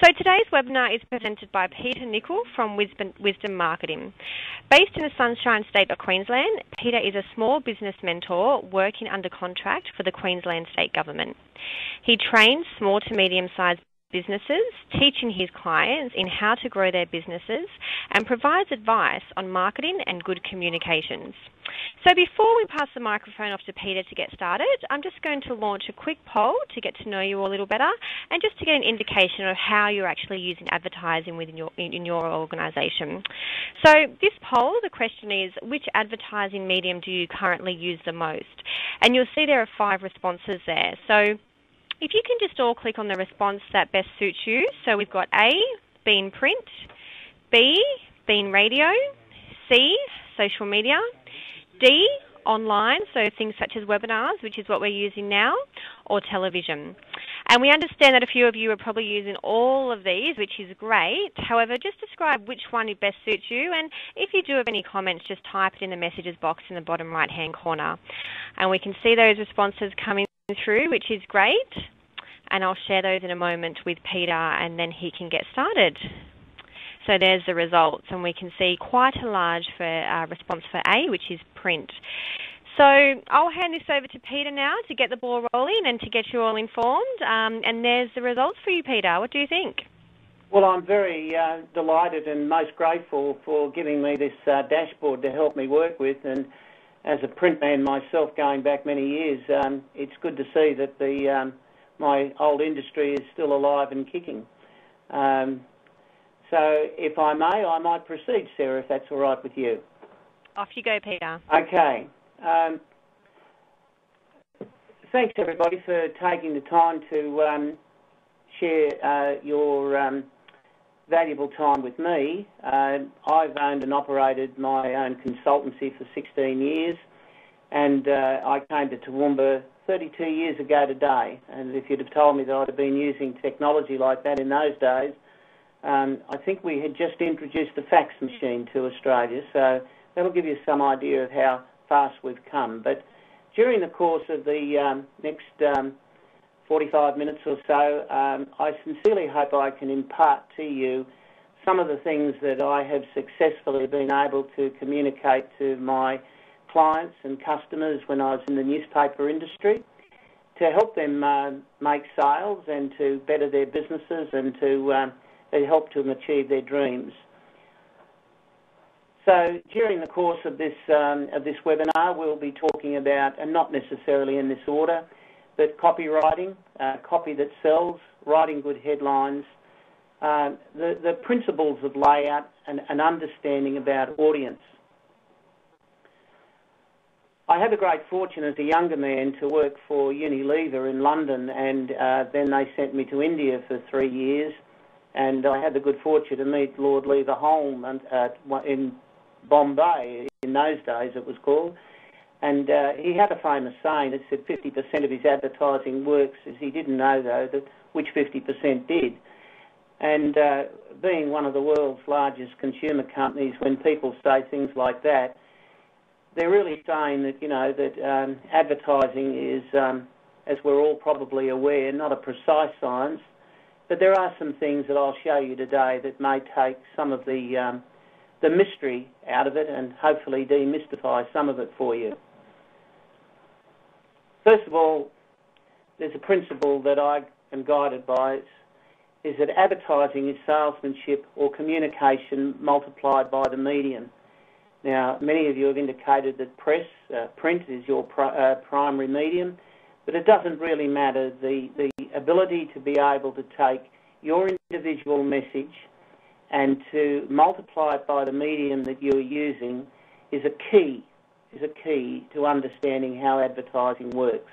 So today's webinar is presented by Peter Nicol from Wisdom Marketing. Based in the Sunshine State of Queensland, Peter is a small business mentor working under contract for the Queensland State Government. He trains small to medium-sized businesses, teaching his clients in how to grow their businesses, and provides advice on marketing and good communications. So before we pass the microphone off to Peter to get started, I'm just going to launch a quick poll to get to know you all a little better and just to get an indication of how you're actually using advertising within in your organisation. So this poll, the question is, which advertising medium do you currently use the most? And you'll see there are 5 responses there. So if you can just all click on the response that best suits you. So we've got A, being print, B, being radio, C, social media, D, online, so things such as webinars, which is what we're using now, or television. And we understand that a few of you are probably using all of these, which is great. However, just describe which one best suits you, and if you do have any comments, just type it in the messages box in the bottom right-hand corner. And we can see those responses coming through, which is great. And I'll share those in a moment with Peter, and then he can get started. So there's the results, and we can see quite a large response for A, which is print. So I'll hand this over to Peter now to get the ball rolling and to get you all informed. And there's the results for you, Peter. What do you think? Well, I'm very delighted and most grateful for giving me this dashboard to help me work with. And as a print man myself going back many years, it's good to see that my old industry is still alive and kicking. So if I may, I might proceed, Sarah, if that's all right with you. Off you go, Peter. Okay. Thanks, everybody, for taking the time to share your valuable time with me. I've owned and operated my own consultancy for 16 years, and I came to Toowoomba 32 years ago today. And if you'd have told me that I'd have been using technology like that in those days, I think we had just introduced the fax machine to Australia, so that'll give you some idea of how fast we've come. But during the course of the next 45 minutes or so, I sincerely hope I can impart to you some of the things that I have successfully been able to communicate to my clients and customers when I was in the newspaper industry, to help them make sales and to better their businesses and to help them achieve their dreams. So during the course of this webinar, we'll be talking about, and not necessarily in this order, but copywriting, copy that sells, writing good headlines, the principles of layout, and understanding about audience. I had the great fortune as a younger man to work for Unilever in London, and then they sent me to India for 3 years, and I had the good fortune to meet Lord Leverhulme in Bombay, in those days it was called, and he had a famous saying that said 50% of his advertising works, as he didn't know, though, that which 50% did. And being one of the world's largest consumer companies, when people say things like that, they're really saying that, you know, that advertising is, as we're all probably aware, not a precise science, but there are some things that I'll show you today that may take some of the mystery out of it and hopefully demystify some of it for you. First of all, there's a principle that I am guided by, is that advertising is salesmanship or communication multiplied by the medium. Now, many of you have indicated that print is your primary medium, but it doesn't really matter. The ability to be able to take your individual message and to multiply it by the medium that you're using is a key to understanding how advertising works.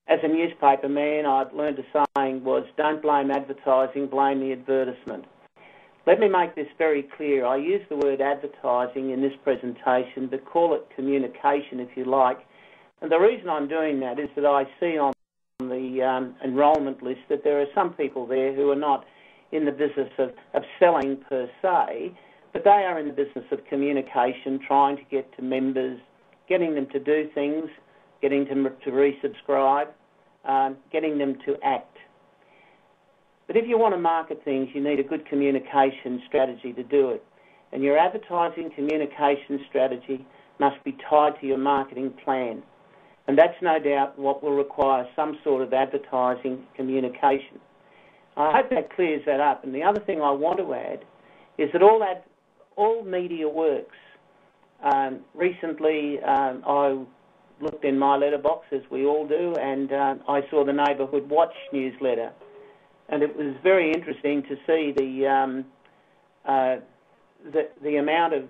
As a newspaper man, I've learned a saying was, don't blame advertising, blame the advertisement. Let me make this very clear. I use the word advertising in this presentation, but call it communication if you like. And the reason I'm doing that is that I see on the enrolment list that there are some people there who are not in the business of selling per se, But they are in the business of communication, trying to get to members, getting them to do things, getting them to resubscribe, getting them to act. But if you want to market things, you need a good communication strategy to do it. And your advertising communication strategy must be tied to your marketing plan. And that's no doubt what will require some sort of advertising communication. I hope that clears that up. And the other thing I want to add is that all media works. Recently, I looked in my letterbox, as we all do, and I saw the Neighbourhood Watch newsletter. And it was very interesting to see the amount of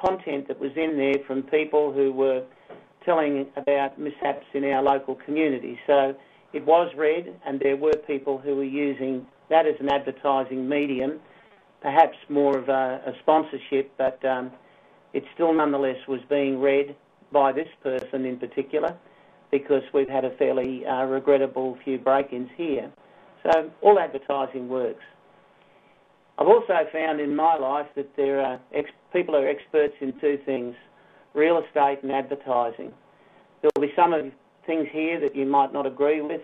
content that was in there from people who were telling about mishaps in our local community. So it was read, and there were people who were using that as an advertising medium, perhaps more of a sponsorship, but it still nonetheless was being read by this person in particular, because we've had a fairly regrettable few break-ins here. So all advertising works. I've also found in my life that there are people who are experts in two things: real estate and advertising. There will be some of the things here that you might not agree with,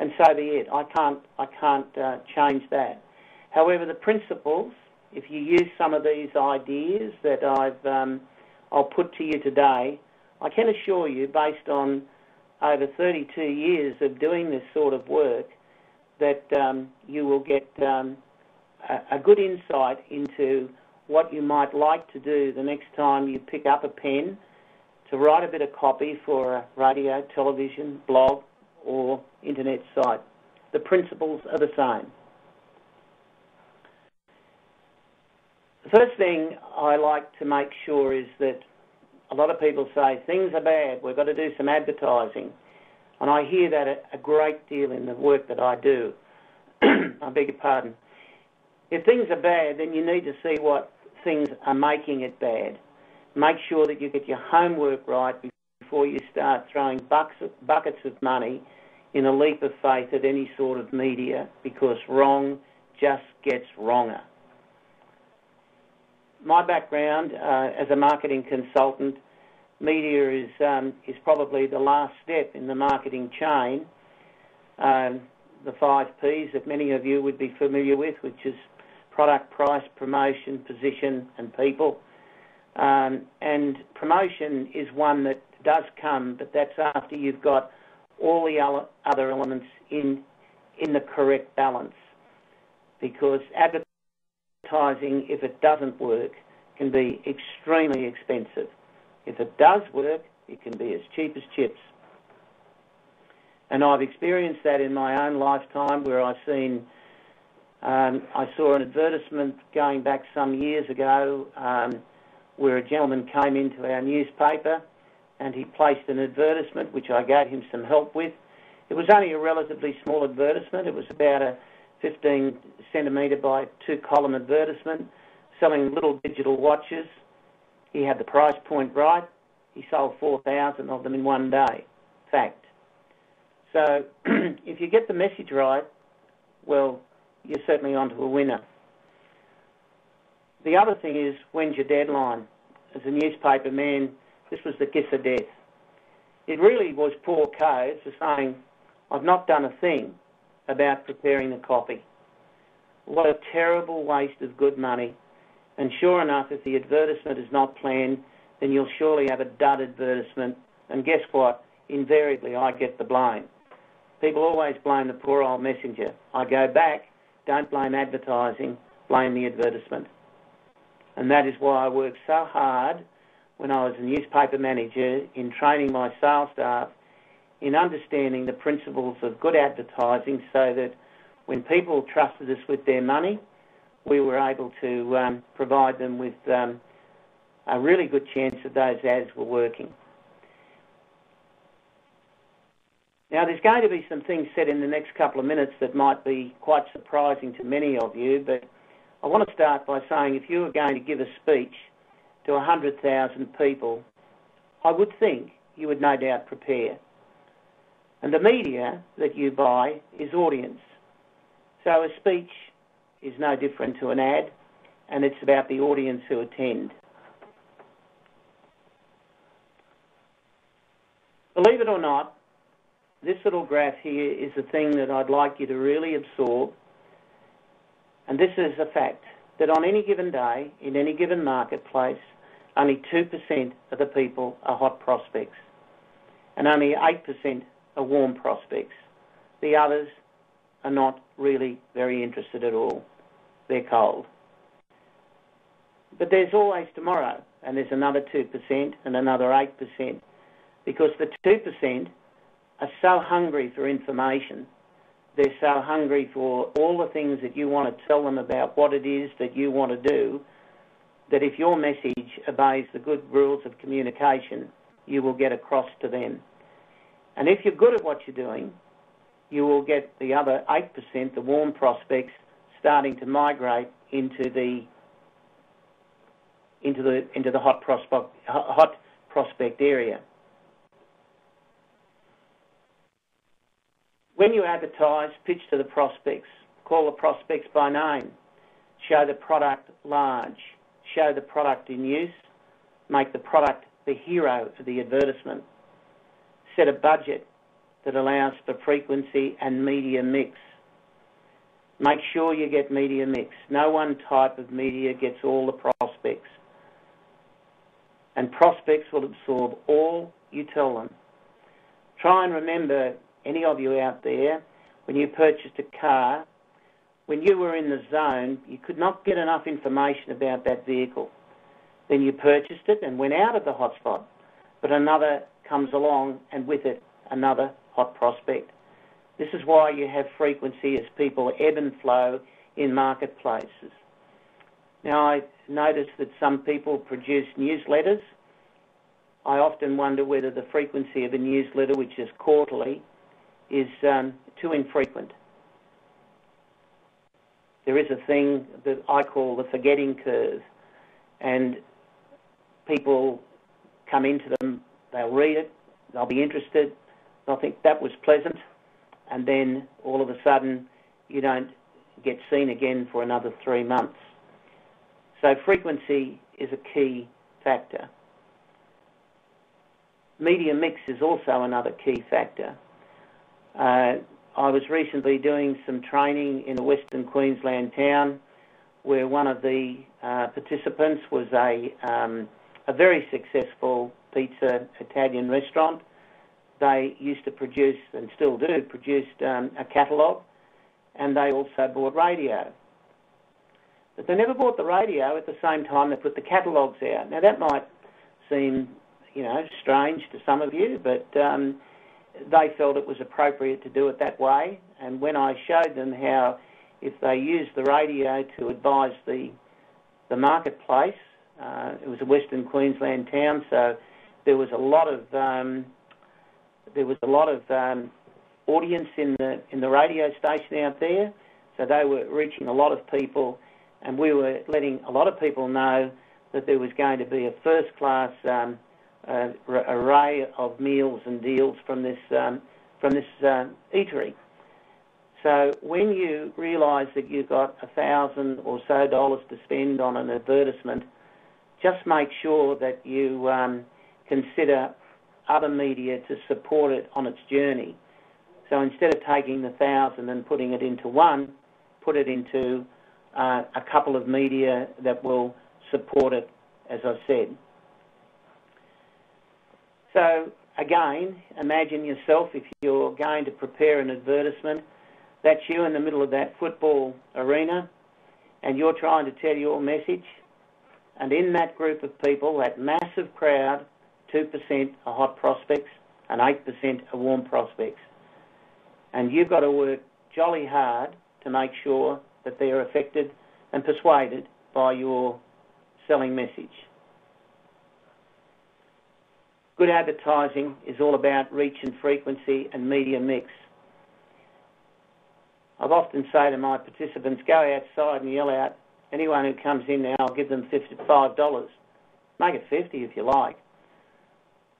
and so be it. I can't change that. However, the principles, if you use some of these ideas that I'll put to you today, I can assure you, based on over 32 years of doing this sort of work, that you will get a good insight into what you might like to do the next time you pick up a pen to write a bit of copy for a radio, television, blog, or internet site. The principles are the same. The first thing I like to make sure is that a lot of people say, things are bad, we've got to do some advertising. And I hear that a great deal in the work that I do. I beg your pardon. If things are bad, then you need to see what things are making it bad. Make sure that you get your homework right before you start throwing buckets of money in a leap of faith at any sort of media, because wrong just gets wronger. My background as a marketing consultant, media is probably the last step in the marketing chain. The 5 Ps that many of you would be familiar with, which is product, price, promotion, position, and people. And promotion is one that does come, but that's after you've got all the other elements in the correct balance. Because advertising, if it doesn't work, can be extremely expensive. If it does work, it can be as cheap as chips. And I've experienced that in my own lifetime, where I saw an advertisement going back some years ago where a gentleman came into our newspaper and he placed an advertisement which I gave him some help with. It was only a relatively small advertisement. It was about a 15 centimetre by 2 column advertisement selling little digital watches. He had the price point right. He sold 4,000 of them in one day. Fact. So if you get the message right, well, you're certainly onto a winner. The other thing is, when's your deadline? As a newspaper man, this was the kiss of death. It really was poor code for saying, I've not done a thing about preparing the copy. What a terrible waste of good money. And sure enough, if the advertisement is not planned, then you'll surely have a dud advertisement. And guess what? Invariably, I get the blame. People always blame the poor old messenger. I go back, don't blame advertising, blame the advertisement. And that is why I worked so hard when I was a newspaper manager in training my sales staff in understanding the principles of good advertising, so that when people trusted us with their money, we were able to provide them with a really good chance that those ads were working. Now, there's going to be some things said in the next couple of minutes that might be quite surprising to many of you, but I want to start by saying, if you were going to give a speech to 100,000 people, I would think you would no doubt prepare. And the media that you buy is audience. So a speech is no different to an ad. and it's about the audience who attend. Believe it or not, this little graph here is the thing that I'd like you to really absorb, and this is a fact, that on any given day, in any given marketplace, only 2% of the people are hot prospects, and only 8% are warm prospects. The others are not really very interested at all. They're cold. But there's always tomorrow, and there's another 2% and another 8%, because the 2% are so hungry for information. They're so hungry for all the things that you want to tell them about what it is that you want to do, that if your message obeys the good rules of communication, you will get across to them. And if you're good at what you're doing, you will get the other 8%, the warm prospects, starting to migrate into the hot prospect area. When you advertise, pitch to the prospects, call the prospects by name, show the product large, show the product in use, make the product the hero of the advertisement, set a budget that allows for frequency and media mix. Make sure you get media mix. No one type of media gets all the prospects. And prospects will absorb all you tell them. Try and remember, any of you out there, when you purchased a car, when you were in the zone, you could not get enough information about that vehicle. Then you purchased it and went out of the hotspot, but another comes along and with it another hot prospect. This is why you have frequency as people ebb and flow in marketplaces. Now, I notice that some people produce newsletters. I often wonder whether the frequency of a newsletter, which is quarterly, is too infrequent. There is a thing that I call the forgetting curve, and people come into them, they'll read it, they'll be interested, they'll think that was pleasant, and then all of a sudden you don't get seen again for another 3 months. So frequency is a key factor. Media mix is also another key factor. I was recently doing some training in a Western Queensland town where one of the participants was a very successful pizza Italian restaurant. They used to produce, and still do, produce a catalogue, and they also bought radio. But they never bought the radio at the same time they put the catalogues out. Now that might seem, strange to some of you, but they felt it was appropriate to do it that way. And when I showed them how, if they used the radio to advise the marketplace, it was a Western Queensland town, so there was a lot of audience in the radio station out there. So they were reaching a lot of people, and we were letting a lot of people know that there was going to be a first-class array of meals and deals from this eatery. So when you realise that you've got $1,000 or so to spend on an advertisement, just make sure that you consider other media to support it on its journey. So instead of taking the $1,000 and putting it into one, put it into a couple of media that will support it, as I said. So again, imagine yourself, if you're going to prepare an advertisement, that's you in the middle of that football arena, and you're trying to tell your message, and in that group of people, that massive crowd, 2% are hot prospects and 8% are warm prospects. And you've got to work jolly hard to make sure that they're affected and persuaded by your selling message. Good advertising is all about reach and frequency and media mix. I've often say to my participants, go outside and yell out, anyone who comes in now, I'll give them $55. Make it 50 if you like.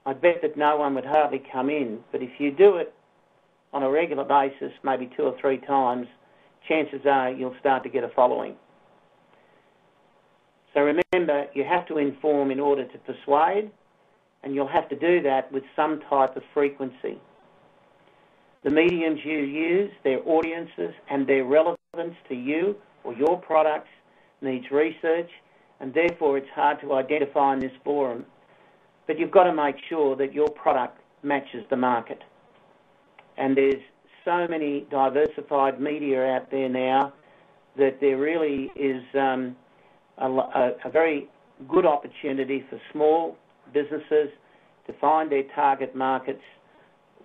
I bet that no one would hardly come in, but if you do it on a regular basis, maybe 2 or 3 times, chances are you'll start to get a following. So remember, you have to inform in order to persuade, and you'll have to do that with some type of frequency. The mediums you use, their audiences, and their relevance to you or your products needs research, and therefore it's hard to identify in this forum. But you've got to make sure that your product matches the market. And there's so many diversified media out there now that there really is a very good opportunity for small businesses to find their target markets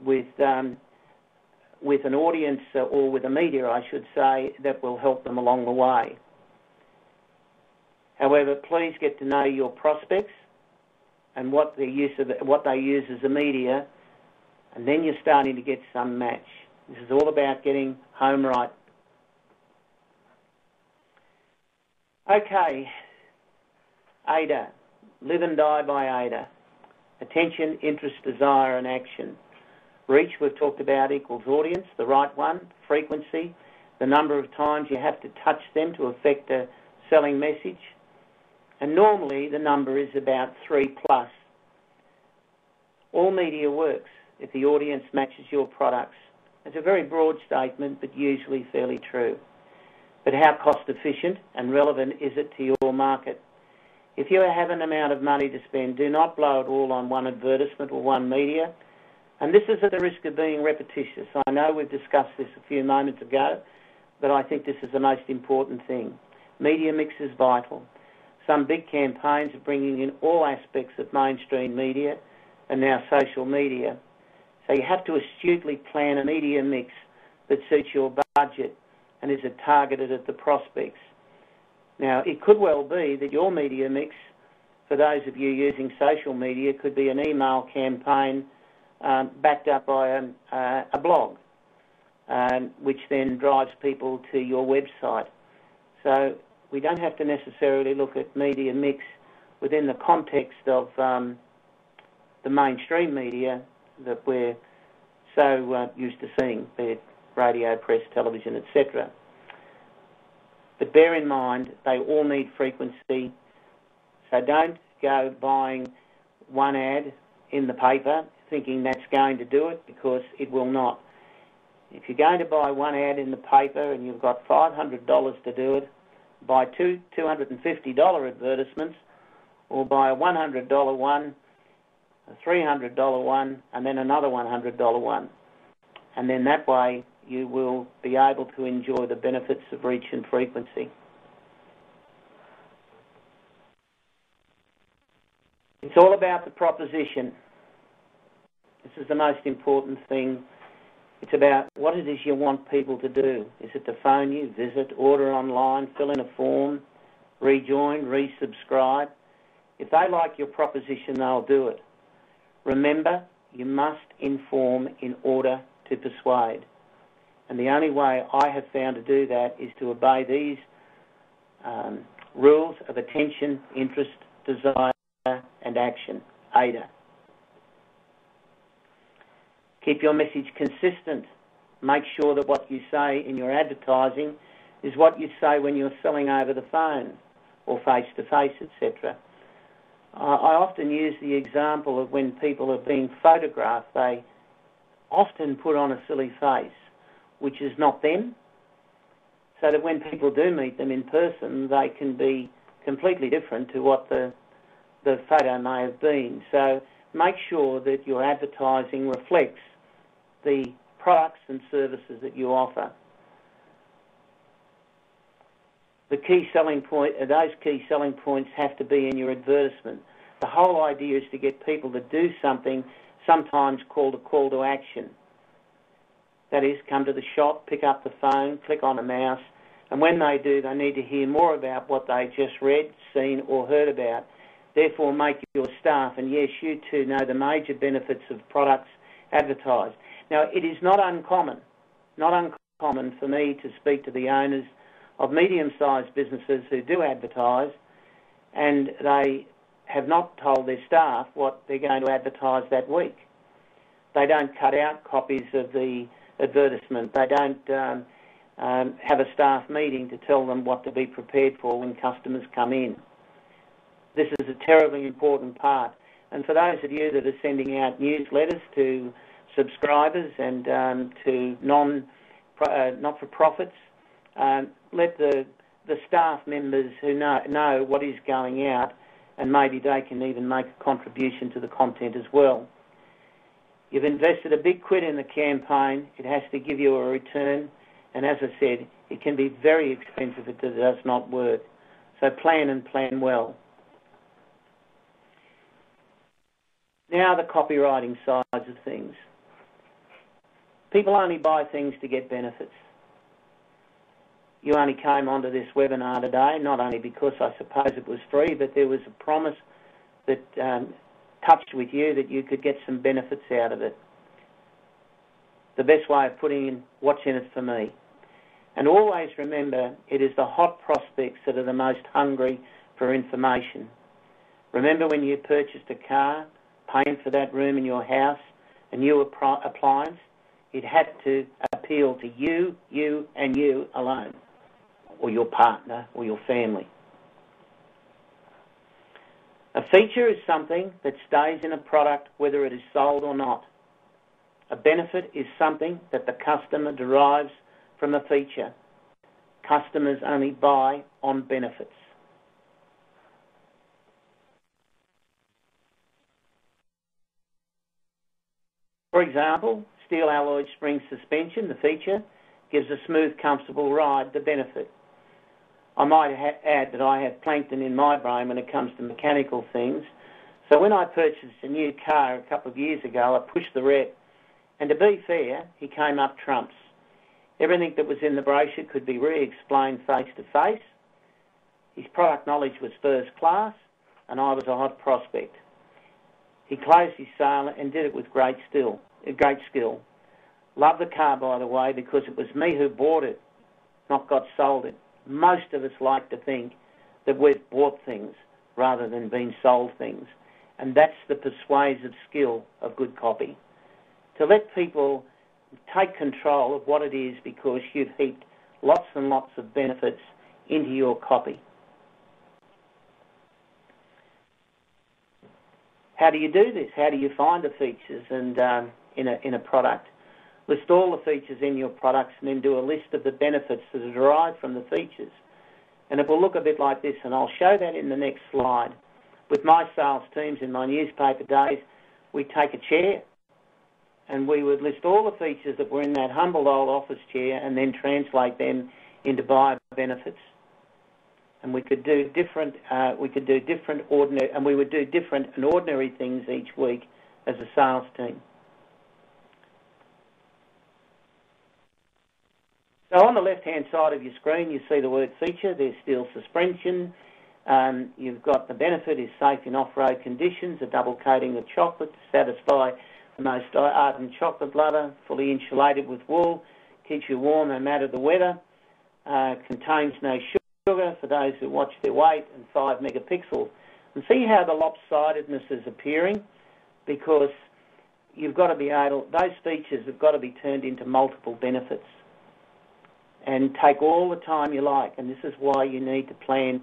with an audience or with a media, I should say, that will help them along the way. However, please get to know your prospects and what they use as a media, and then you're starting to get some match. This is all about getting home right. Okay, ADA, live and die by ADA. Attention, interest, desire, and action. Reach, we've talked about, equals audience, the right one, frequency, the number of times you have to touch them to affect a selling message. And normally the number is about 3+. All media works if the audience matches your products. It's a very broad statement, but usually fairly true. But how cost efficient and relevant is it to your market? If you have an amount of money to spend, do not blow it all on one advertisement or one media. And this is at the risk of being repetitious. I know we've discussed this a few moments ago, but I think this is the most important thing. Media mix is vital. Some big campaigns are bringing in all aspects of mainstream media and now social media. So you have to astutely plan a media mix that suits your budget and is targeted at the prospects. Now, it could well be that your media mix, for those of you using social media, could be an email campaign backed up by a blog, which then drives people to your website. So we don't have to necessarily look at media mix within the context of the mainstream media that we're so used to seeing, be it radio, press, television, etc. But bear in mind, they all need frequency. So don't go buying one ad in the paper thinking that's going to do it, because it will not. If you're going to buy one ad in the paper and you've got $500 to do it, buy two $250 advertisements, or buy a $100 one, a $300 one, and then another $100 one. And then that way you will be able to enjoy the benefits of reach and frequency. It's all about the proposition. This is the most important thing. It's about what it is you want people to do. Is it to phone you, visit, order online, fill in a form, rejoin, resubscribe? If they like your proposition, they'll do it. Remember, you must inform in order to persuade. And the only way I have found to do that is to obey these rules of attention, interest, desire, and action, ADA. Keep your message consistent. Make sure that what you say in your advertising is what you say when you're selling over the phone or face-to-face, etc. I often use the example of when people are being photographed, they often put on a silly face, which is not them, so that when people do meet them in person, they can be completely different to what the photo may have been. So make sure that your advertising reflects the products and services that you offer. The key selling point, those key selling points have to be in your advertisement. The whole idea is to get people to do something, sometimes called a call to action. That is, come to the shop, pick up the phone, click on a mouse, and when they do, they need to hear more about what they just read, seen, or heard about. Therefore, make your staff, and yes, you too, know the major benefits of products advertised. Now, it is not uncommon for me to speak to the owners of medium-sized businesses who do advertise, and they have not told their staff what they're going to advertise that week. They don't cut out copies of the advertisement. They don't have a staff meeting to tell them what to be prepared for when customers come in. This is a terribly important part. And for those of you that are sending out newsletters to subscribers and to not-for-profits, let the staff members who know what is going out, and maybe they can even make a contribution to the content as well. You've invested a big quid in the campaign. It has to give you a return. And as I said, it can be very expensive if it does not work. So plan and plan well. Now the copywriting sides of things. People only buy things to get benefits. You only came onto this webinar today, not only because I suppose it was free, but there was a promise that touched with you that you could get some benefits out of it. The best way of putting in what's in it for me. And always remember, it is the hot prospects that are the most hungry for information. Remember when you purchased a car, paying for that room in your house, a new appliance, it had to appeal to you and you alone, or your partner or your family. A feature is something that stays in a product whether it is sold or not. A benefit is something that the customer derives from a feature. Customers only buy on benefits. For example, steel alloy spring suspension, the feature, gives a smooth, comfortable ride, the benefit. I might add that I have plankton in my brain when it comes to mechanical things. So when I purchased a new car a couple of years ago, I pushed the rep. And to be fair, he came up trumps. Everything that was in the brochure could be re-explained face to face. His product knowledge was first class, and I was a hot prospect. He closed his sale and did it with great skill. Loved the car, by the way, because it was me who bought it, not got sold it. Most of us like to think that we've bought things rather than been sold things. And that's the persuasive skill of good copy. To let people take control of what it is because you've heaped lots and lots of benefits into your copy. How do you do this? How do you find the features and in a product? List all the features in your products and then do a list of the benefits that are derived from the features. And it will look a bit like this, and I'll show that in the next slide. With my sales teams in my newspaper days, we'd take a chair and we would list all the features that were in that humble old office chair and then translate them into buyer benefits. And we could do different and ordinary things each week as a sales team. So on the left-hand side of your screen, you see the word feature. There's steel suspension. You've got the benefit is safe in off-road conditions, a double coating of chocolate to satisfy the most ardent chocolate lover, fully insulated with wool, keeps you warm no matter the weather, contains no sugar for those who watch their weight, and 5 megapixels. And see how the lopsidedness is appearing? Because you've got to be able, those features have got to be turned into multiple benefits. And take all the time you like. And this is why you need to plan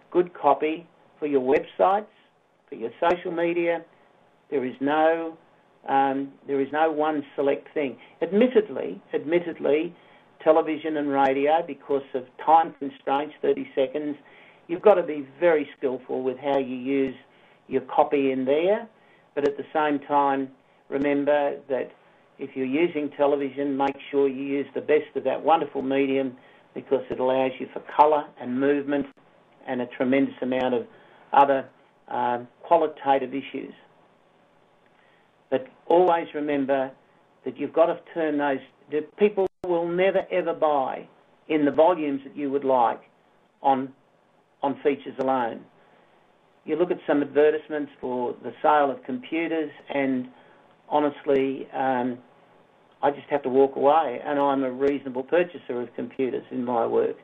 good copy for your websites, for your social media. There is no one select thing. Admittedly, television and radio, because of time constraints, 30 seconds, you've got to be very skillful with how you use your copy in there. But at the same time, remember that if you're using television, make sure you use the best of that wonderful medium, because it allows you for colour and movement and a tremendous amount of other qualitative issues. But always remember that you've got to turn those, that people will never ever buy in the volumes that you would like on features alone. You look at some advertisements for the sale of computers, and honestly, I just have to walk away, and I'm a reasonable purchaser of computers in my work.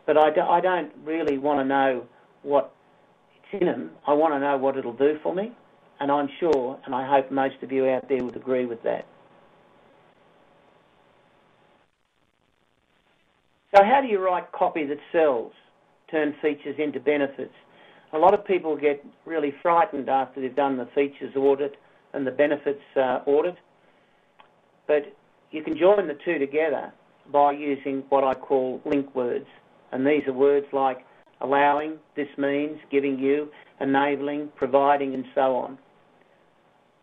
But I don't really want to know what it's in them. I want to know what it'll do for me, and I'm sure, and I hope most of you out there would agree with that. So how do you write copy that sells, turn features into benefits? a lot of people get really frightened after they've done the features audit and the benefits audit, but you can join the two together by using what I call link words. And these are words like allowing, this means, giving you, enabling, providing, and so on.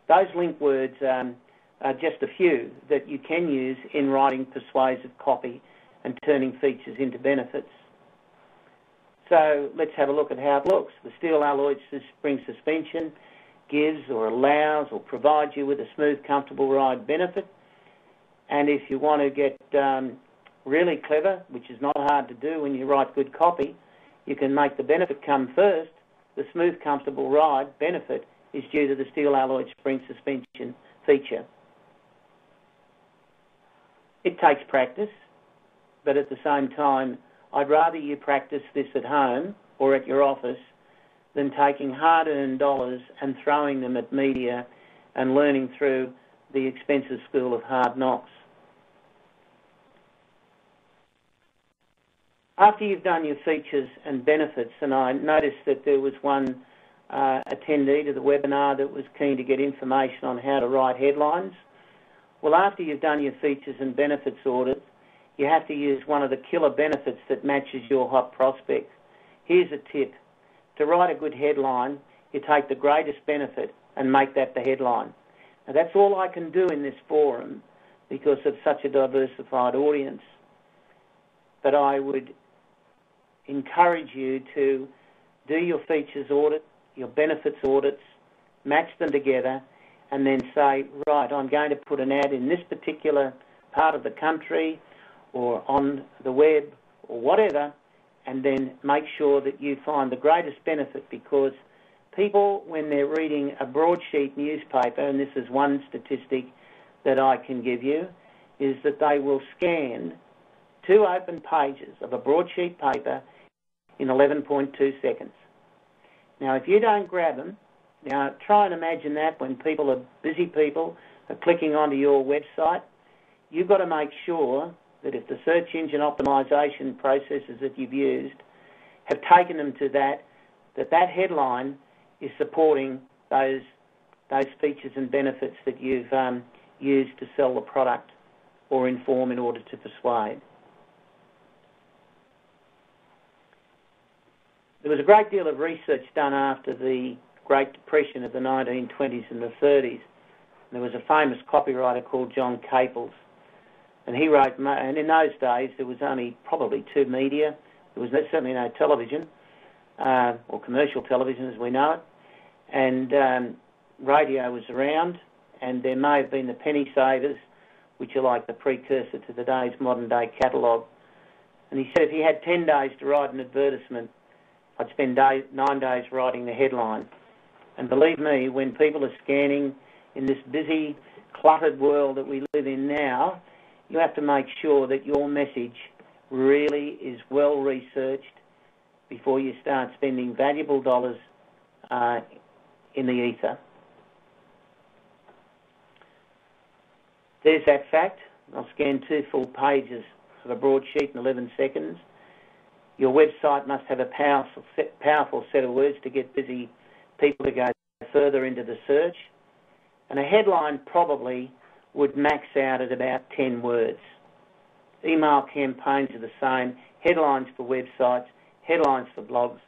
Those link words are just a few that you can use in writing persuasive copy and turning features into benefits. So let's have a look at how it looks. The steel alloy spring suspension gives or allows or provides you with a smooth, comfortable ride benefit. And if you want to get really clever, which is not hard to do when you write good copy, you can make the benefit come first. The smooth, comfortable ride benefit is due to the steel alloy spring suspension feature. It takes practice, but at the same time, I'd rather you practice this at home or at your office than taking hard-earned dollars and throwing them at media and learning through the expensive school of hard knocks. After you've done your features and benefits, and I noticed that there was one attendee to the webinar that was keen to get information on how to write headlines. Well, after you've done your features and benefits audit, you have to use one of the killer benefits that matches your hot prospect. Here's a tip. To write a good headline, you take the greatest benefit and make that the headline. Now, that's all I can do in this forum because of such a diversified audience. But I would encourage you to do your features audit, your benefits audits, match them together, and then say, right, I'm going to put an ad in this particular part of the country or on the web or whatever, and then make sure that you find the greatest benefit, because people, when they're reading a broadsheet newspaper, and this is one statistic that I can give you, is that they will scan 2 open pages of a broadsheet paper in 11.2 seconds. Now, if you don't grab them, now try and imagine that when busy people are clicking onto your website, you've got to make sure that if the search engine optimization processes that you've used have taken them to that headline is supporting those features and benefits that you've used to sell the product or inform in order to persuade. There was a great deal of research done after the Great Depression of the 1920s and the 30s. There was a famous copywriter called John Caples, and he wrote, and in those days there was only probably 2 media. There was certainly no television, or commercial television as we know it, and radio was around, and there may have been the penny savers, which are like the precursor to today's modern day catalogue. And he said if he had 10 days to write an advertisement, I'd spend 9 days writing the headline. And believe me, when people are scanning in this busy, cluttered world that we live in now, you have to make sure that your message really is well researched before you start spending valuable dollars in the ether. There's that fact. I'll scan 2 full pages of a broadsheet in 11 seconds. Your website must have a powerful set of words to get busy people to go further into the search. And a headline probably would max out at about 10 words. Email campaigns are the same. Headlines for websites, headlines for blogs.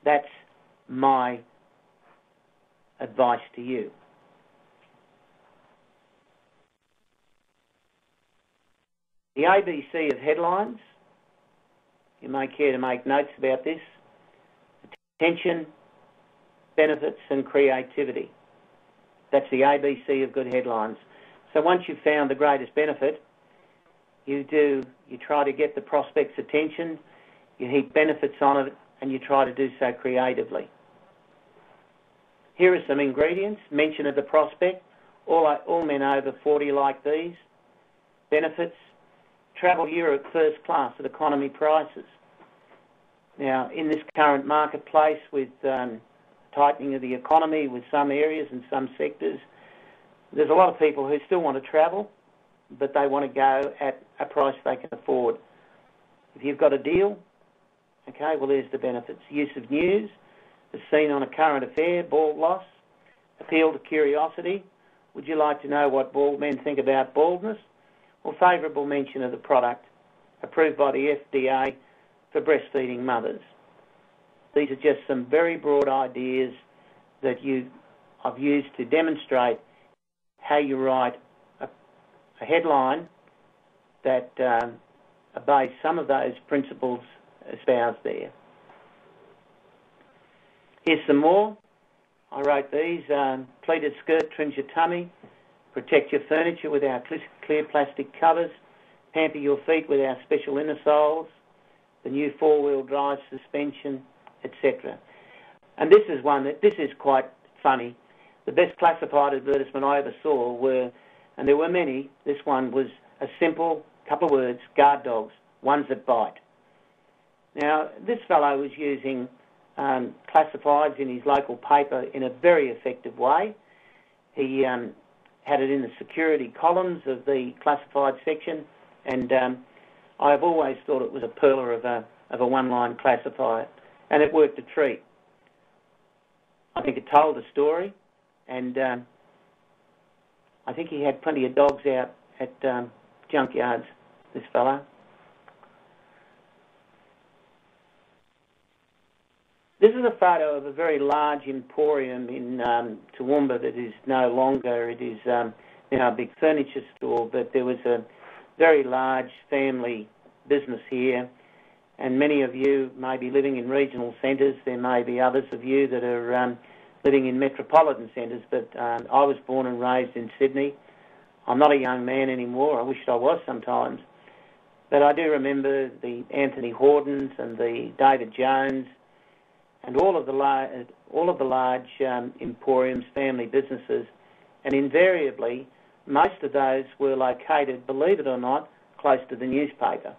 That's my advice to you. The ABC of headlines, you may care to make notes about this: attention, benefits, and creativity. That's the ABC of good headlines. So once you've found the greatest benefit, you try to get the prospect's attention, you heap benefits on it, and you try to do so creatively. Here are some ingredients. Mention of the prospect. All men over 40 like these. Benefits. Travel Europe first class at economy prices. Now, in this current marketplace with tightening of the economy with some areas and some sectors, there's a lot of people who still want to travel, but they want to go at a price they can afford. If you've got a deal, Okay, well, there's the benefits. Use of news, as seen on a current affair, bald loss, appeal to curiosity. Would you like to know what bald men think about baldness? Or favourable mention of the product, approved by the FDA for breastfeeding mothers. These are just some very broad ideas that I've used to demonstrate how you write a headline that obeys some of those principles espoused there. Here's some more. I wrote these. Pleated skirt trims your tummy. Protect your furniture with our clear plastic covers. Pamper your feet with our special inner soles. The new four-wheel drive suspension, etc. And this is quite funny. The best classified advertisement I ever saw were, and there were many, this one was a simple couple of words, guard dogs, ones that bite. Now, this fellow was using classifieds in his local paper in a very effective way. He had it in the security columns of the classified section, and I've always thought it was a perler of a one-line classifier, and it worked a treat. I think it told a story, and I think he had plenty of dogs out at junkyards, this fellow. This is a photo of a very large emporium in Toowoomba that is no longer. It is now a big furniture store, but there was a very large family business here, and many of you may be living in regional centres. There may be others of you that are living in metropolitan centres, but I was born and raised in Sydney. I'm not a young man anymore. I wish I was sometimes. But I do remember the Anthony Hordens and the David Jones and all of the large emporiums, family businesses, and invariably most of those were located, believe it or not, close to the newspaper.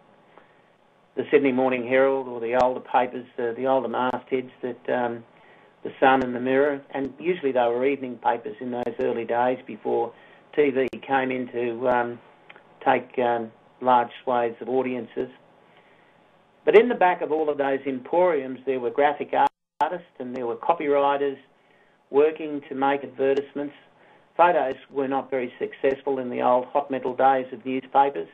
The Sydney Morning Herald or the older papers, the older mastheads, that the Sun and the Mirror, and usually they were evening papers in those early days before TV came in to take large swathes of audiences. But in the back of all of those emporiums, there were graphic artists and there were copywriters working to make advertisements. Photos were not very successful in the old hot metal days of newspapers,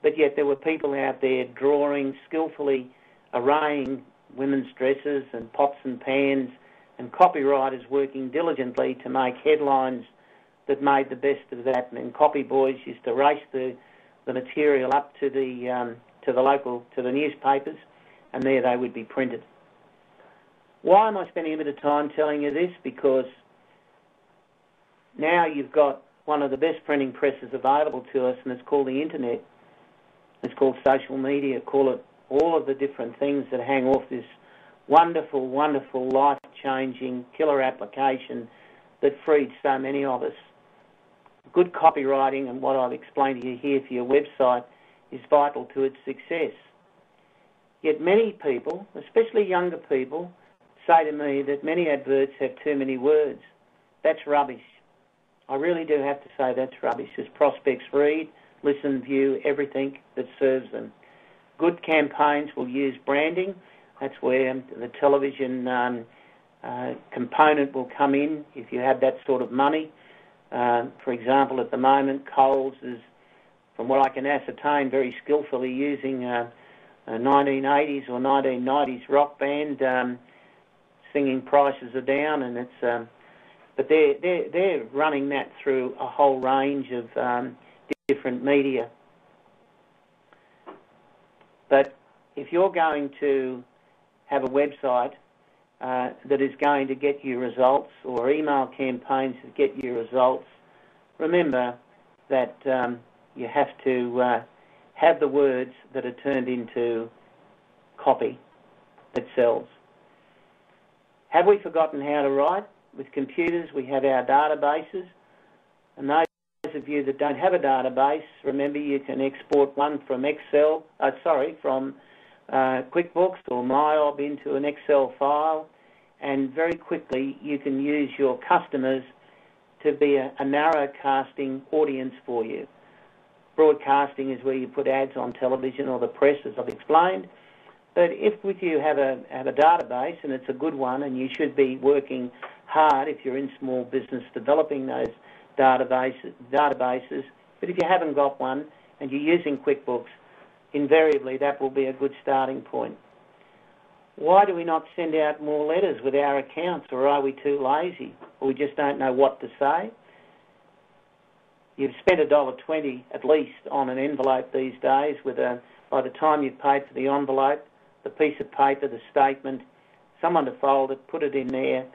but yet there were people out there drawing, skillfully arraying women's dresses and pots and pans, and copywriters working diligently to make headlines that made the best of that. And copy boys used to race the material up to the newspapers, and there they would be printed. Why am I spending a bit of time telling you this? Because now you've got one of the best printing presses available to us, and it's called the internet. It's called social media. Call it all of the different things that hang off this wonderful, wonderful, life-changing, killer application that freed so many of us. Good copywriting, and what I've explained to you here for your website, is vital to its success. Yet many people, especially younger people, say to me that many adverts have too many words. That's rubbish. I really do have to say that's rubbish, as prospects read, listen, view everything that serves them. Good campaigns will use branding. That's where the television component will come in if you have that sort of money. For example, at the moment, Coles is, from what I can ascertain, very skillfully using a 1980s or 1990s rock band singing Prices Are Down, and it's but they're running that through a whole range of different media. But if you're going to have a website that is going to get you results, or email campaigns that get you results, remember that you have to have the words that are turned into copy that sells. Have we forgotten how to write? With computers, we have our databases, and those of you that don't have a database, remember you can export one from from QuickBooks or MyOb into an Excel file, and very quickly you can use your customers to be a narrow casting audience for you. Broadcasting is where you put ads on television or the press, as I've explained. But if with you have a database, and it's a good one, and you should be working hard if you're in small business developing those databases. But if you haven't got one and you're using QuickBooks, invariably that will be a good starting point. Why do we not send out more letters with our accounts, or are we too lazy, or we just don't know what to say? You've spent $1.20 at least on an envelope these days. By the time you've paid for the envelope, the piece of paper, the statement, someone to fold it, put it in there.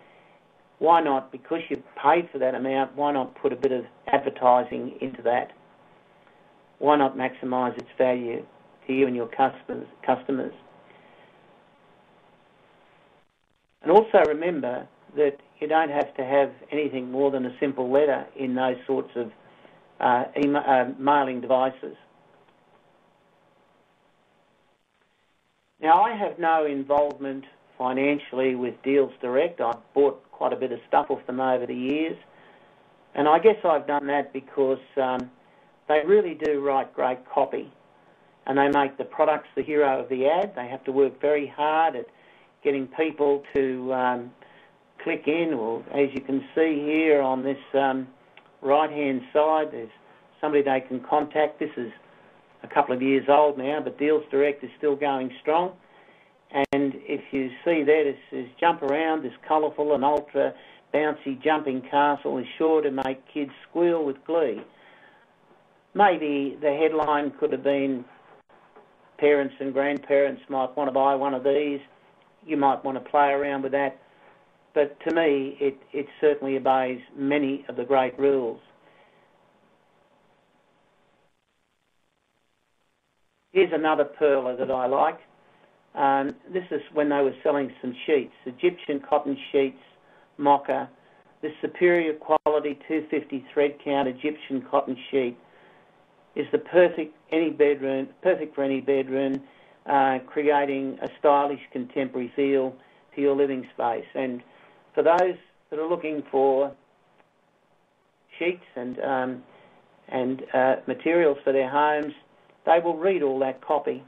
Why not, because you've paid for that amount, why not put a bit of advertising into that? Why not maximise its value to you and your customers? And also remember that you don't have to have anything more than a simple letter in those sorts of mailing devices. Now, I have no involvement financially with Deals Direct. I've bought quite a bit of stuff off them over the years, and I guess I've done that because they really do write great copy, and they make the products the hero of the ad. They have to work very hard at getting people to click in, or as you can see here on this right-hand side, there's somebody they can contact. This is a couple of years old now, but Deals Direct is still going strong. And if you see there, this is Jump Around, this colourful and ultra bouncy jumping castle is sure to make kids squeal with glee. Maybe the headline could have been, parents and grandparents might want to buy one of these. You might want to play around with that. But to me, it certainly obeys many of the great rules. Here's another perler that I like. This is when they were selling some sheets, Egyptian cotton sheets, mocha. This superior quality 250 thread count Egyptian cotton sheet is the perfect for any bedroom, creating a stylish contemporary feel to your living space. And for those that are looking for sheets and materials for their homes, they will read all that copy.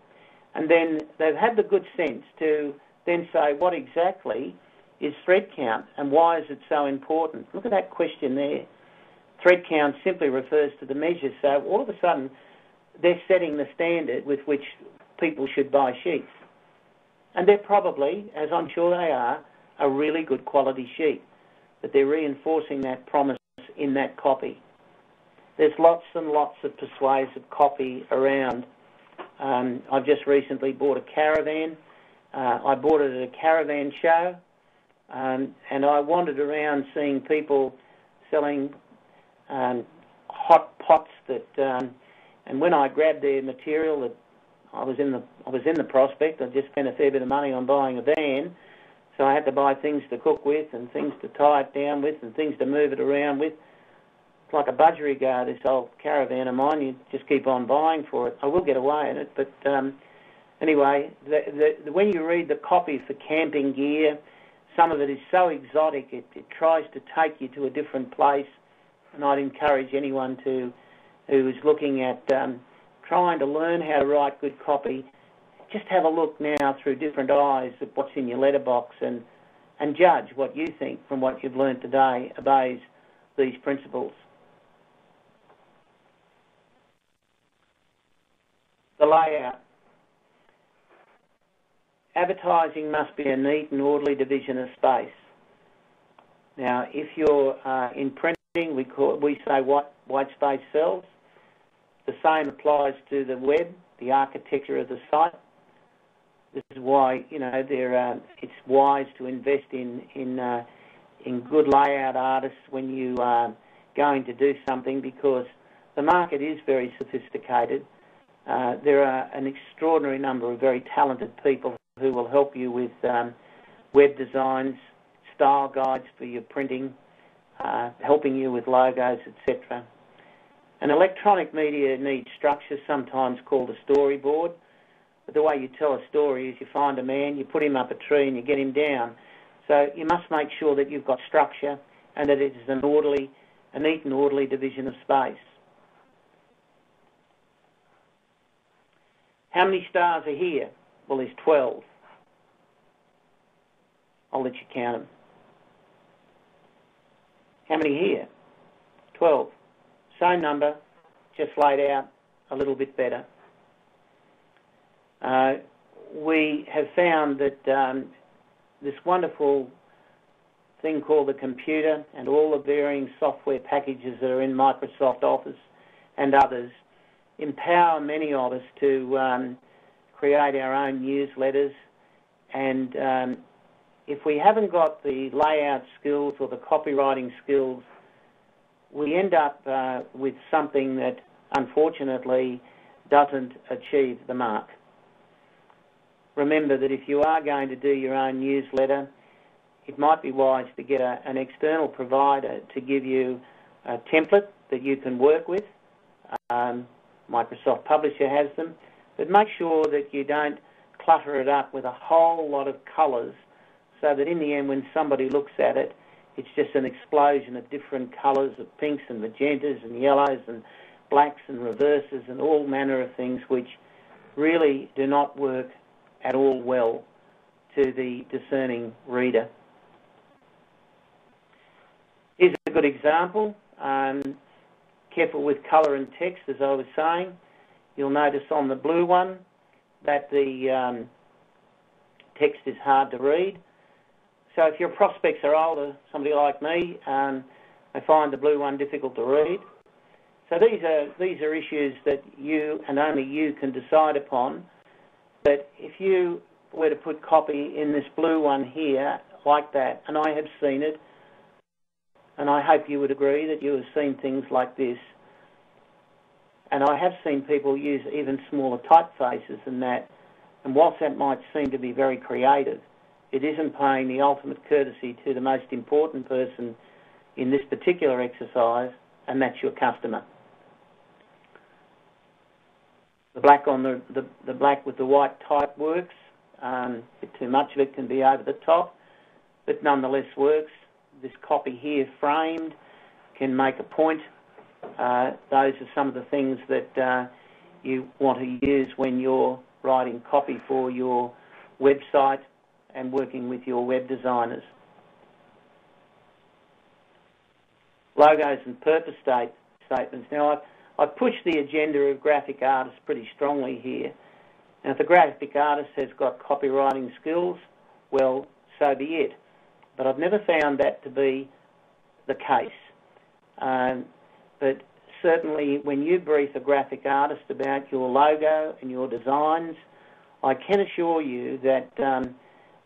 And then they've had the good sense to then say, what exactly is thread count and why is it so important? Look at that question there. Thread count simply refers to the measure. So all of a sudden, they're setting the standard with which people should buy sheets. And they're probably, as I'm sure they are, a really good quality sheet. But they're reinforcing that promise in that copy. There's lots and lots of persuasive copy around. I've just recently bought a caravan. I bought it at a caravan show, and I wandered around seeing people selling hot pots and when I grabbed their material, that I was in the prospect. I just spent a fair bit of money on buying a van, so I had to buy things to cook with and things to tie it down with and things to move it around with. It's like a budgerigar, this old caravan of mine. You just keep on buying for it. I will get away in it, but anyway, when you read the copy for camping gear, some of it is so exotic, it tries to take you to a different place, and I'd encourage anyone who is looking at trying to learn how to write good copy, just have a look now through different eyes at what's in your letterbox and judge what you think from what you've learned today obeys these principles. The layout. Advertising must be a neat and orderly division of space. Now, if you're in printing, we say white space sells. The same applies to the web, the architecture of the site. This is why it's wise to invest in good layout artists when you are going to do something, because the market is very sophisticated. There are an extraordinary number of very talented people who will help you with web designs, style guides for your printing, helping you with logos, etc. And electronic media needs structure, sometimes called a storyboard. But the way you tell a story is you find a man, you put him up a tree and you get him down. So you must make sure that you've got structure and that it is a neat and orderly division of space. How many stars are here? Well, there's 12. I'll let you count them. How many here? 12. Same number, just laid out a little bit better. We have found that this wonderful thing called the computer and all the varying software packages that are in Microsoft Office and others empower many of us to create our own newsletters, and if we haven't got the layout skills or the copywriting skills, we end up with something that unfortunately doesn't achieve the mark. Remember that if you are going to do your own newsletter, it might be wise to get an external provider to give you a template that you can work with. Microsoft Publisher has them, but make sure that you don't clutter it up with a whole lot of colours so that in the end when somebody looks at it, it's just an explosion of different colours of pinks and magentas and yellows and blacks and reverses and all manner of things which really do not work at all well to the discerning reader. Here's a good example. Careful with colour and text, as I was saying. You'll notice on the blue one that the text is hard to read. So if your prospects are older, somebody like me, they find the blue one difficult to read. So these are issues that you and only you can decide upon. But if you were to put copy in this blue one here like that, and I have seen it, and I hope you would agree that you have seen things like this, and I have seen people use even smaller typefaces than that, and whilst that might seem to be very creative, it isn't paying the ultimate courtesy to the most important person in this particular exercise, and that's your customer. The black on the black with the white type works. A bit too much of it can be over the top, but nonetheless works. This copy here framed can make a point. Those are some of the things that you want to use when you're writing copy for your website and working with your web designers. Logos and purpose statements. Now, I've pushed the agenda of graphic artists pretty strongly here. And if the graphic artist has got copywriting skills, well, so be it. But I've never found that to be the case. But certainly when you brief a graphic artist about your logo and your designs, I can assure you that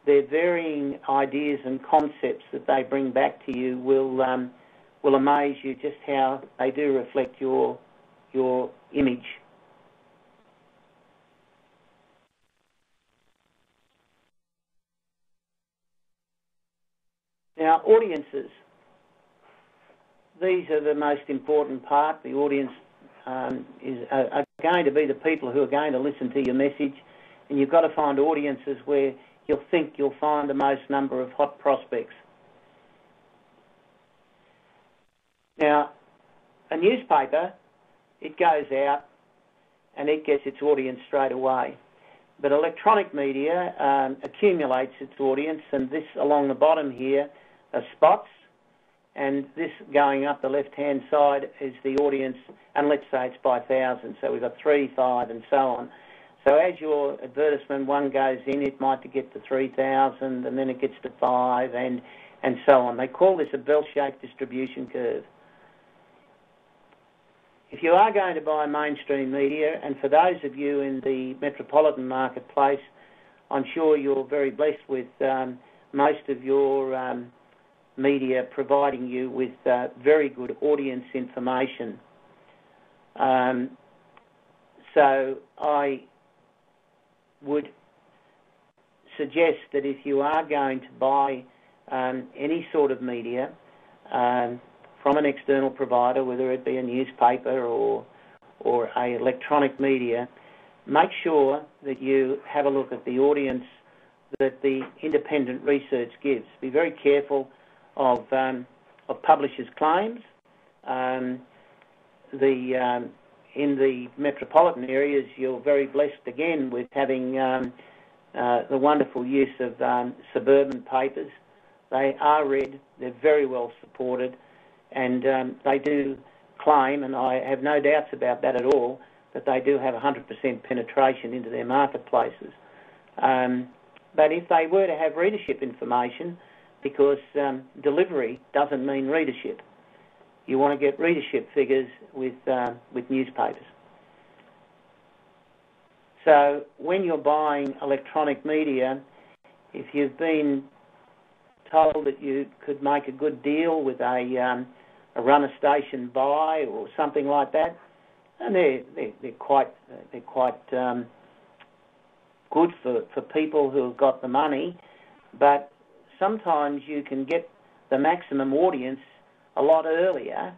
their varying ideas and concepts that they bring back to you will amaze you just how they do reflect your image. Now, audiences. These are the most important part. The audience are going to be the people who are going to listen to your message, and you've got to find audiences where you'll think you'll find the most number of hot prospects. Now, a newspaper, it goes out and it gets its audience straight away. But electronic media accumulates its audience, and this along the bottom here are spots, and this going up the left-hand side is the audience, and let's say it's by 1,000, so we've got 3, 5, and so on. So as your advertisement one goes in, it might get to 3,000, and then it gets to 5, and so on. They call this a bell-shaped distribution curve. If you are going to buy mainstream media, and for those of you in the metropolitan marketplace, I'm sure you're very blessed with most of your media providing you with very good audience information. So I would suggest that if you are going to buy any sort of media from an external provider, whether it be a newspaper or a electronic media, make sure that you have a look at the audience that the independent research gives. Be very careful of publishers' claims. In the metropolitan areas, you're very blessed again with having the wonderful use of suburban papers. They are read, they're very well supported, and they do claim, and I have no doubts about that at all, that they do have 100% penetration into their marketplaces. But if they were to have readership information, because delivery doesn't mean readership, you want to get readership figures with newspapers. So when you're buying electronic media, if you've been told that you could make a good deal with a runner station buy or something like that, and they're quite good for people who have got the money, but sometimes you can get the maximum audience a lot earlier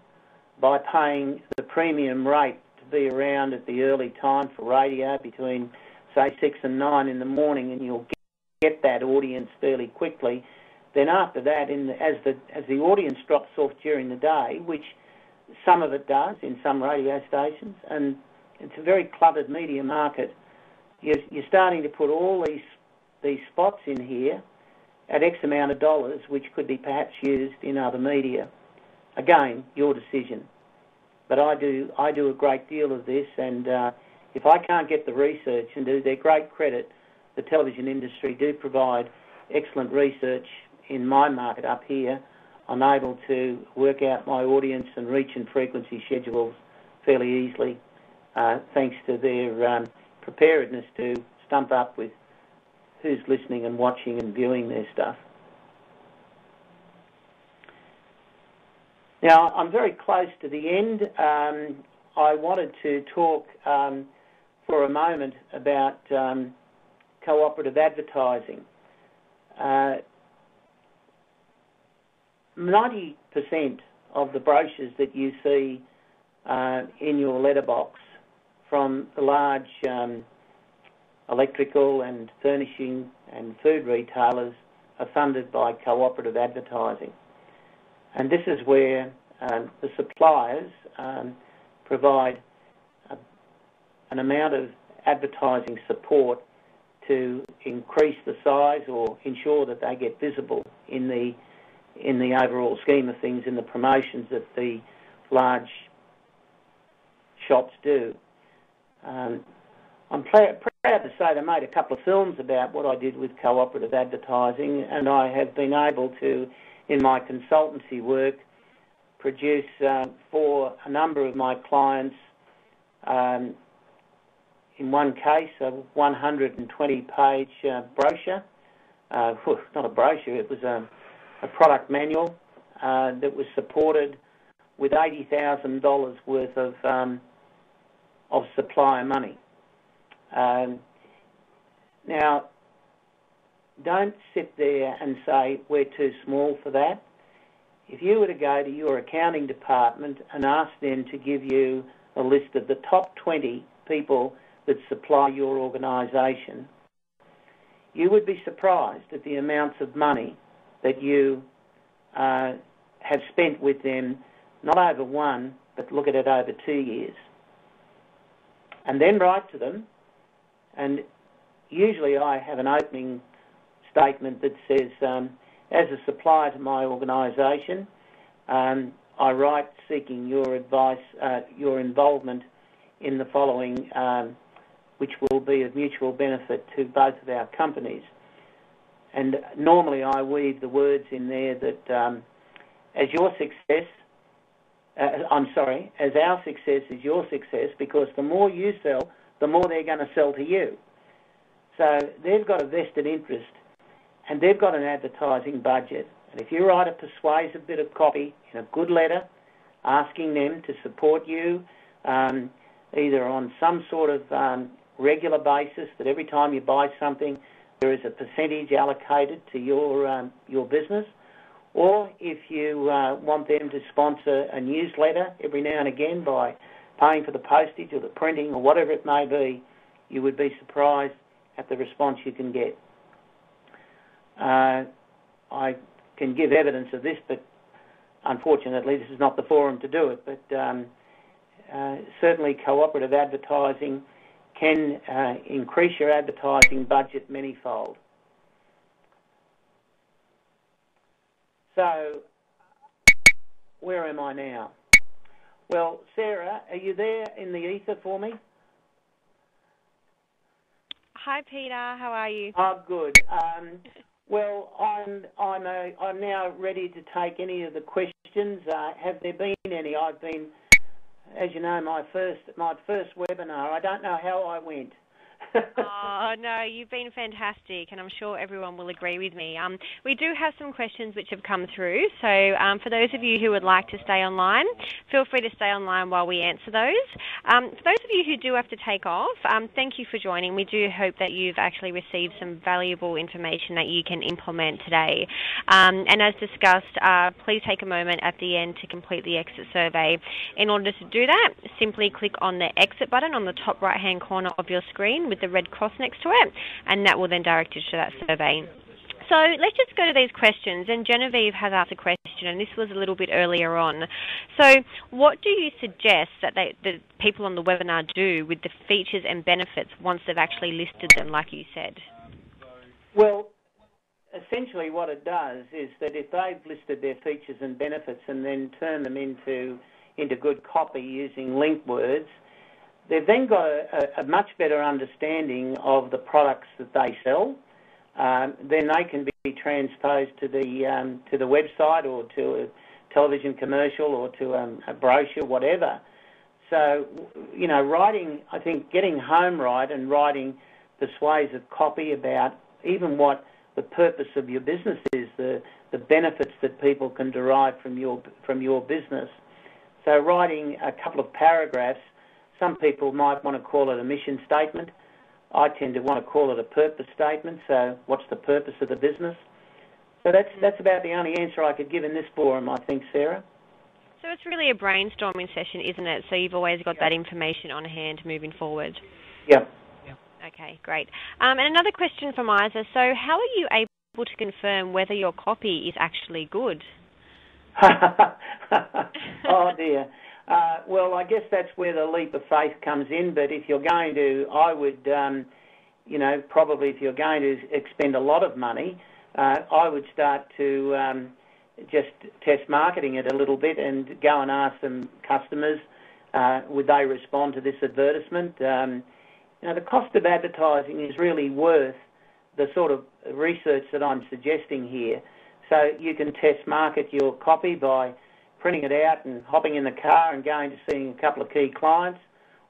by paying the premium rate to be around at the early time for radio between, say, 6 and 9 in the morning, and you'll get that audience fairly quickly. Then after that, as the audience drops off during the day, which some of it does in some radio stations, and it's a very cluttered media market, you're starting to put all these spots in here at X amount of dollars, which could be perhaps used in other media. Again, your decision. But I do a great deal of this, and if I can't get the research, and to their great credit, the television industry do provide excellent research in my market up here, I'm able to work out my audience and reach and frequency schedules fairly easily, thanks to their preparedness to stump up with who's listening and watching and viewing their stuff. Now, I'm very close to the end. I wanted to talk for a moment about cooperative advertising. 90% of the brochures that you see in your letterbox from the large electrical and furnishing and food retailers are funded by cooperative advertising. And this is where the suppliers provide an amount of advertising support to increase the size or ensure that they get visible in the overall scheme of things in the promotions that the large shops do. I'm proud to say they made a couple of films about what I did with cooperative advertising, and I have been able to, in my consultancy work, produce for a number of my clients, in one case, a 120-page brochure. Not a brochure, it was a product manual that was supported with $80,000 worth of supplier money. Now, don't sit there and say, we're too small for that. If you were to go to your accounting department and ask them to give you a list of the top 20 people that supply your organisation, you would be surprised at the amounts of money that you have spent with them, not over one, but look at it over 2 years. And then write to them, and usually I have an opening statement that says, as a supplier to my organisation, I write seeking your advice, your involvement in the following, which will be of mutual benefit to both of our companies. And normally I weave the words in there that as our success is your success, because the more you sell, the more they're going to sell to you. So they've got a vested interest, and they've got an advertising budget. And if you write a persuasive bit of copy in a good letter, asking them to support you, either on some sort of regular basis, that every time you buy something, there is a percentage allocated to your business, or if you want them to sponsor a newsletter every now and again by paying for the postage or the printing or whatever it may be, you would be surprised at the response you can get. I can give evidence of this, but unfortunately this is not the forum to do it. But certainly cooperative advertising can increase your advertising budget manyfold. So, where am I now? Well, Sarah, are you there in the ether for me? Hi, Peter. How are you? Oh, good. Well, I'm now ready to take any of the questions. Have there been any? I've been, as you know, my first webinar. I don't know how I went. Oh, no, you've been fantastic, and I'm sure everyone will agree with me. We do have some questions which have come through, so for those of you who would like to stay online, feel free to stay online while we answer those. For those of you who do have to take off, thank you for joining. We do hope that you've actually received some valuable information that you can implement today. And as discussed, please take a moment at the end to complete the exit survey. In order to do that, simply click on the exit button on the top right-hand corner of your screen with the red cross next to it, and that will then direct you to that survey. So let's just go to these questions, and Genevieve has asked a question, and this was a little bit earlier on. So what do you suggest that the people on the webinar do with the features and benefits once they've actually listed them, like you said? Well, essentially what it does is that if they've listed their features and benefits and then turn them into good copy using link words, they've then got a much better understanding of the products that they sell. Then they can be transposed to the website or to a television commercial or to a brochure, whatever. So, you know, I think getting home right and writing persuasive copy about even what the purpose of your business is, the benefits that people can derive from your business. So writing a couple of paragraphs. Some people might want to call it a mission statement. I tend to want to call it a purpose statement. So what's the purpose of the business? So that's about the only answer I could give in this forum, I think, Sarah. So it's really a brainstorming session, isn't it? So you've always got that information on hand moving forward. Yep. Okay, great. And another question from Isa. So how are you able to confirm whether your copy is actually good? Oh, dear. Well, I guess that's where the leap of faith comes in, but if you're going to, I would, probably if you're going to expend a lot of money, I would start to just test marketing it a little bit and go and ask some customers, would they respond to this advertisement? The cost of advertising is really worth the sort of research that I'm suggesting here. So you can test market your copy by printing it out and hopping in the car and going to seeing a couple of key clients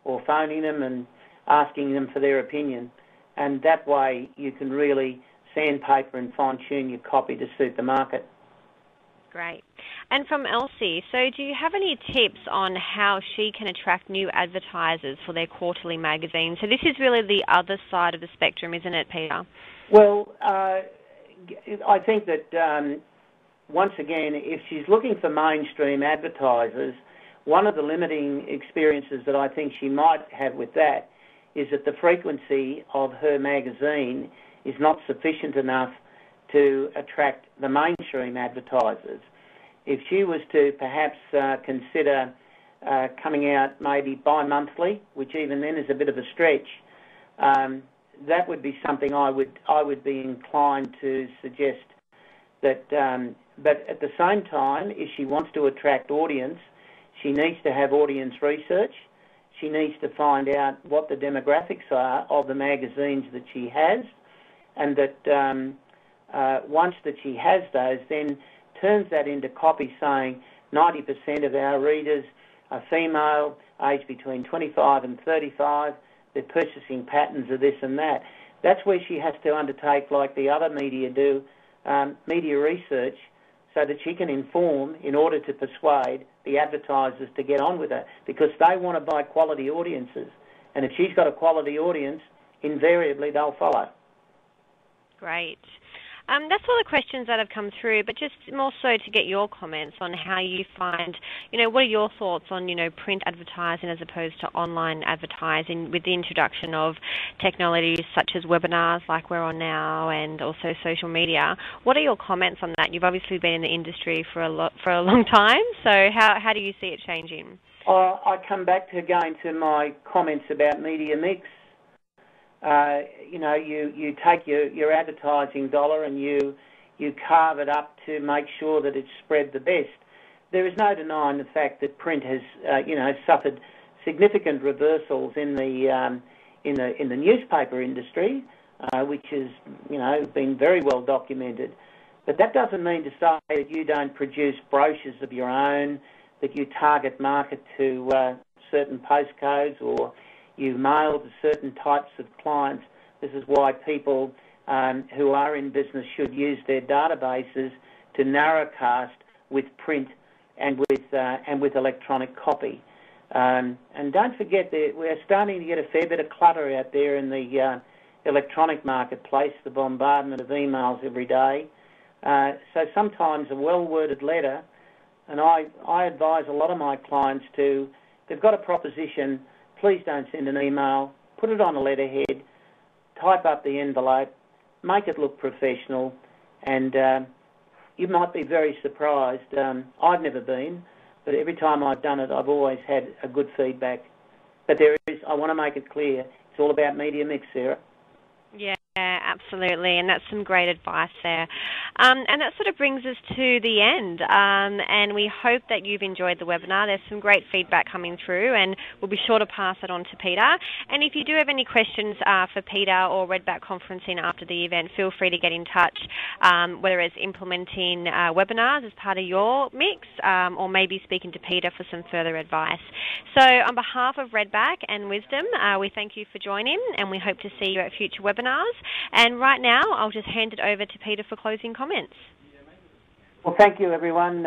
or phoning them and asking them for their opinion. And that way you can really sandpaper and fine-tune your copy to suit the market. Great. And from Elsie, so do you have any tips on how she can attract new advertisers for their quarterly magazine? So this is really the other side of the spectrum, isn't it, Peter? Well, I think that once again, if she's looking for mainstream advertisers, one of the limiting experiences that I think she might have with that is that the frequency of her magazine is not sufficient enough to attract the mainstream advertisers. If she was to perhaps consider coming out maybe bi-monthly, which even then is a bit of a stretch, that would be something I would be inclined to suggest that. But at the same time, if she wants to attract audience, she needs to have audience research. She needs to find out what the demographics are of the magazines that she has, and that once that she has those, then turns that into copy saying 90% of our readers are female, aged between 25 and 35. Their purchasing patterns are this and that. That's where she has to undertake, like the other media do, media research, so that she can inform in order to persuade the advertisers to get on with her, because they want to buy quality audiences. And if she's got a quality audience, invariably they'll follow. Great. That's all the questions that have come through, but just more so to get your comments on how you find, what are your thoughts on, print advertising as opposed to online advertising with the introduction of technologies such as webinars like we're on now and also social media. What are your comments on that? You've obviously been in the industry for a long time, so how do you see it changing? I come back to going to my comments about media mix. you take your advertising dollar and you carve it up to make sure that it's spread the best. There is no denying the fact that print has, suffered significant reversals in the newspaper industry, which has, been very well documented. But that doesn't mean to say that you don't produce brochures of your own, that you target market to certain postcodes, or you mail to certain types of clients. This is why people who are in business should use their databases to narrowcast with print and with electronic copy. And don't forget that we're starting to get a fair bit of clutter out there in the electronic marketplace, the bombardment of emails every day. So sometimes a well-worded letter, and I advise a lot of my clients they've got a proposition, please don't send an email, put it on a letterhead, type up the envelope, make it look professional, and you might be very surprised. I've never been, but every time I've done it, I've always had a good feedback. But I want to make it clear, it's all about media mix, Sarah. Yeah, absolutely, and that's some great advice there. And that sort of brings us to the end, and we hope that you've enjoyed the webinar. There's some great feedback coming through, and we'll be sure to pass it on to Peter. And if you do have any questions for Peter or Redback Conferencing after the event, feel free to get in touch, whether it's implementing webinars as part of your mix, or maybe speaking to Peter for some further advice. So on behalf of Redback and Wisdom, we thank you for joining, and we hope to see you at future webinars. And right now, I'll just hand it over to Peter for closing comments. Well, thank you, everyone.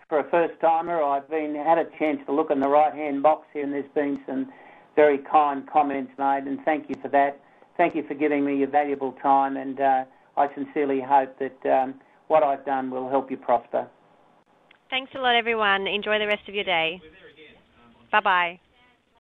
For a first-timer, I've had a chance to look in the right-hand box here, and there's been some very kind comments made, and thank you for that. Thank you for giving me your valuable time, and I sincerely hope that what I've done will help you prosper. Thanks a lot, everyone. Enjoy the rest of your day. Bye-bye.